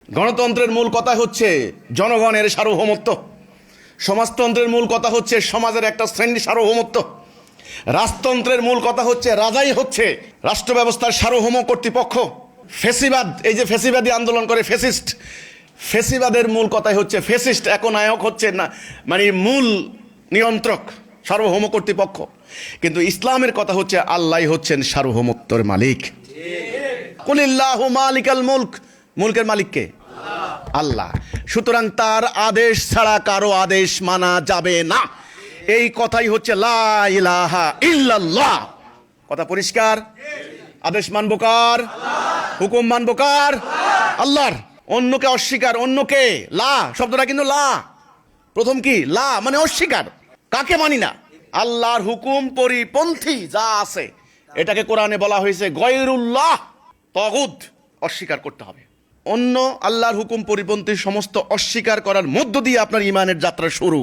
গণতন্ত্রের মূল কথা হচ্ছে জনগণের সার্বভৌমত্ব, সমাজতন্ত্রের মূল কথা হচ্ছে সমাজের একটা শ্রেণীর সার্বভৌমত্ব, রাজতন্ত্রের মূল কথা হচ্ছে রাজাই হচ্ছে রাষ্ট্র ব্যবস্থার সার্বভৌম কর্তৃপক্ষ। ফেসিবাদ, এই যে ফেসিবাদী আন্দোলন করে ফেসিস্ট, ফেসিবাদের মূল কথাই হচ্ছে ফেসিস্ট একনায়ক হচ্ছে না, মানে মূল নিয়ন্ত্রক, সার্বভৌম কর্তৃপক্ষ। কিন্তু ইসলামের কথা হচ্ছে আল্লাহই হচ্ছেন সার্বভৌমত্বের মালিক। কুলিল্লাহু মালিকাল মুলক, মুলকের মালিক কে? আল্লাহ। সুতরাং তার আদেশ ছাড়া কারো আদেশ মানা যাবে না। এই কথাই হচ্ছে লা ইলাহা ইল্লাল্লাহ। কথা পরিষ্কার? আদেশ মানব কার? হুকুম মানব কার? আল্লাহর। অন্যকে অস্বীকার, অন্যকে, লা শব্দটা কিন্তু লা, প্রথম কি লা মানে অস্বীকার। কাকে মানি না? আল্লাহর হুকুম পরিপন্থী যা আছে এটাকে কোরআনে বলা হয়েছে গয়রুল্লাহ, তাগুত, অস্বীকার করতে হবে। অন্য আল্লাহর হুকুম পরিপন্থী সমস্ত অস্বীকার করার মধ্য দিয়ে আপনার ঈমানের যাত্রা শুরু।